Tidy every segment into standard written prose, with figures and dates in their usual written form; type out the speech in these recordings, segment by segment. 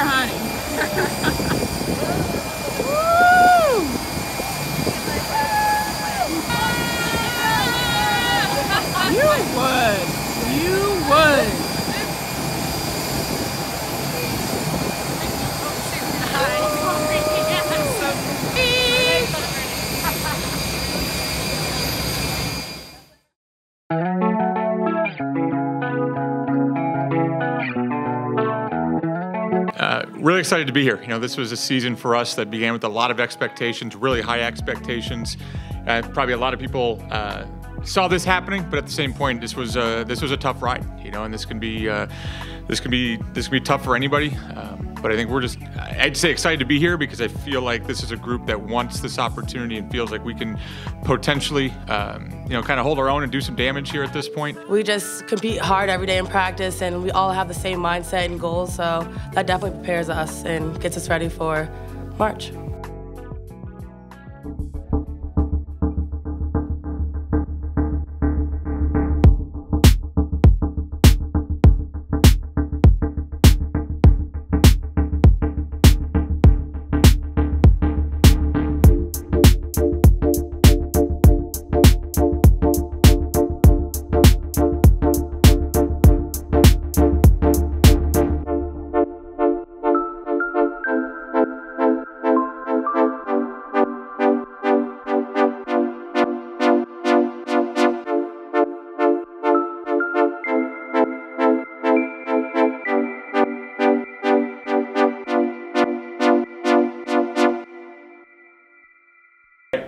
there, honey. You would. You would. Really excited to be here. You know, this was a season for us that began with a lot of expectations, really high expectations. Probably a lot of people saw this happening, but at the same point, this was a tough ride. You know, and this can be tough for anybody. But I think we're just, I'd say, excited to be here because I feel like this is a group that wants this opportunity and feels like we can potentially, you know, kind of hold our own and do some damage here at this point. We just compete hard every day in practice, and we all have the same mindset and goals, so that definitely prepares us and gets us ready for March.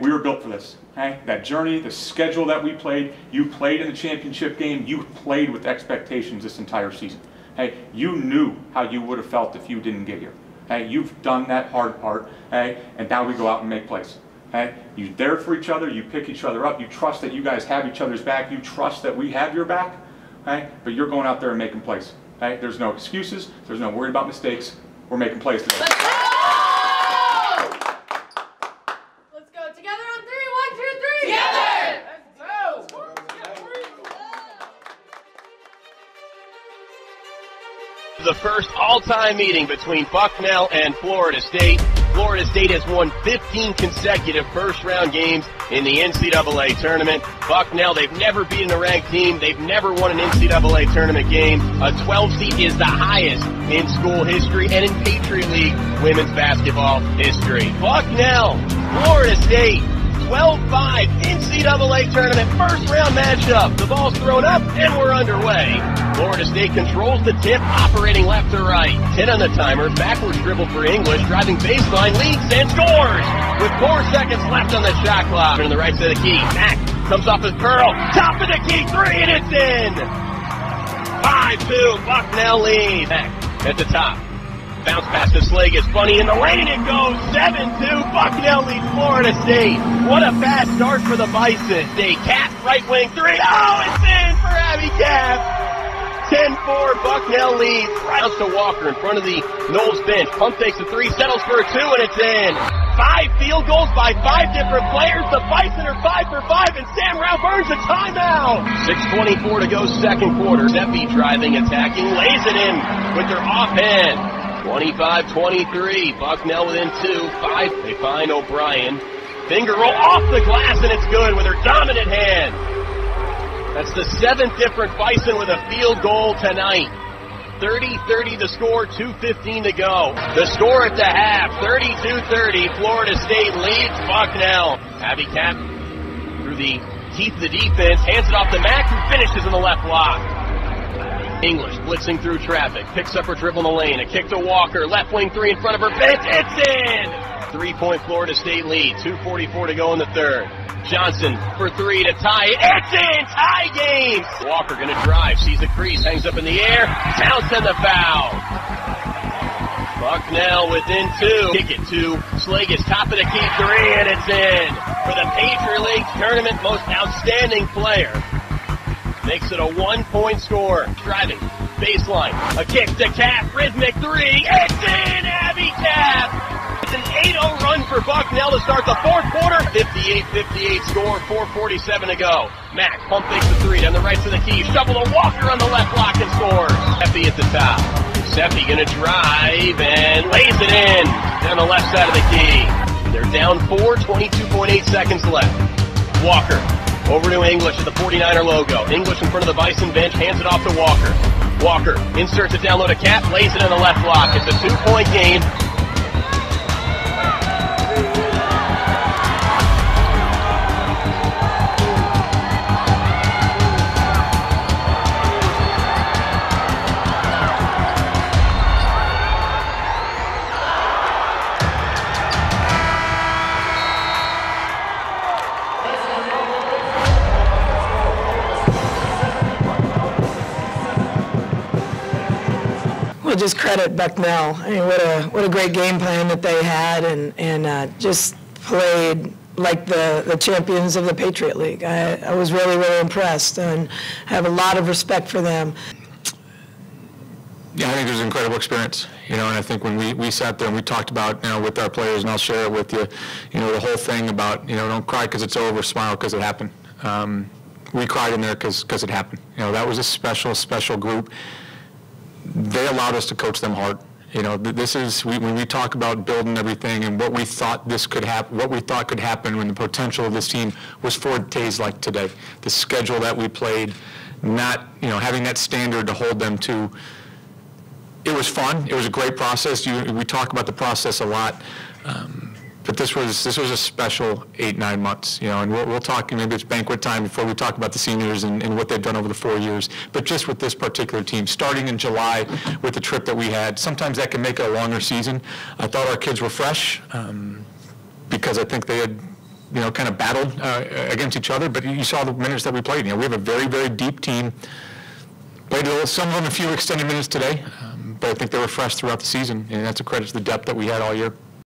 We were built for this, okay? That journey, the schedule that we played, you played in the championship game, you played with expectations this entire season. Hey, you knew how you would have felt if you didn't get here. Hey, you've done that hard part, hey, and now we go out and make plays. Hey, you're there for each other, you pick each other up, you trust that you guys have each other's back, you trust that we have your back, hey, but you're going out there and making plays. Hey, there's no excuses, there's no worry about mistakes, we're making plays today. The first all-time meeting between Bucknell and Florida State. Florida State has won 15 consecutive first-round games in the NCAA tournament. Bucknell, they've never beaten a ranked team. They've never won an NCAA tournament game. A 12 seed is the highest in school history and in Patriot League women's basketball history. Bucknell, Florida State, 12-5 NCAA tournament first-round matchup. The ball's thrown up, and we're underway. Florida State controls the tip, operating left to right. 10 on the timer, backwards dribble for English, driving baseline, leads and scores! With 4 seconds left on the shot clock. On the right side of the key, Mack comes off his curl, top of the key, three, and it's in! 5-2, Bucknell lead. Mack at the top. Bounce pass to Slade, is funny in the lane, it goes 7-2, Bucknell leads Florida State. What a fast start for the Bison. They cap right wing three, oh, it's in for Abby Cap. 10-4, Bucknell leads. Rounds to Walker in front of the Knowles bench. Pump takes a three, settles for a two, and it's in. 5 field goals by 5 different players. The Bison are 5 for 5, and Sam Rao burns a timeout. 6:24 to go, second quarter. Seppi driving, attacking, lays it in with their offhand. 25-23, Bucknell within 2, 5. They find O'Brien. Finger roll off the glass, and it's good with her dominant hand. That's the 7th different Bison with a field goal tonight. 30-30 the score, 2:15 to go. The score at the half, 32-30. Florida State leads Bucknell. Abby Cap through the teeth of the defense, hands it off to Mack, who finishes in the left block. English blitzing through traffic, picks up her dribble in the lane, a kick to Walker, left wing three in front of her bench, it's in! 3-point Florida State lead, 2:44 to go in the third. Johnson for three to tie it, it's in! Tie game! Walker gonna drive, sees the crease, hangs up in the air, Townsend the foul! Bucknell within 2, kick it to Slagus, top of the key three, and it's in! For the Patriot League tournament most outstanding player. Makes it a 1-point score. Driving, baseline, a kick to Cap, rhythmic three, it's in! Abby Cap! It's an 8-0 run for Bucknell to start the fourth quarter. 58-58 score, 4:47 to go. Mack pump fakes the three down the right to the key, shovel to Walker on the left block and scores. Effie at the top. Giuseppe gonna drive and lays it in down the left side of the key. They're down 4, 22.8 seconds left. Walker over to English at the 49er logo. English in front of the Bison bench, hands it off to Walker. Walker inserts it down low to Cap, lays it in the left block. It's a 2-point game. We'll just credit Bucknell. I mean, what a great game plan that they had, and just played like the champions of the Patriot League. I was really, really impressed and have a lot of respect for them. Yeah, I think it was an incredible experience, and I think when we sat there and we talked about, with our players, and I'll share it with you, the whole thing about, don't cry because it's over, smile because it happened. We cried in there because it happened. That was a special, special group. They allowed us to coach them hard. This is, when we talk about building everything and what we thought could happen when the potential of this team was 4 days like today. The schedule that we played, not, having that standard to hold them to. It was fun. It was a great process. We talk about the process a lot. But this was a special 8-9 months, and we'll talk, maybe it's banquet time before we talk about the seniors and what they've done over the 4 years. But just with this particular team, starting in July with the trip that we had, sometimes that can make it a longer season. I thought our kids were fresh because I think they had, kind of battled against each other. But you saw the minutes that we played. We have a very, very deep team. Played some of them a few extended minutes today, but I think they were fresh throughout the season, and that's a credit to the depth that we had all year.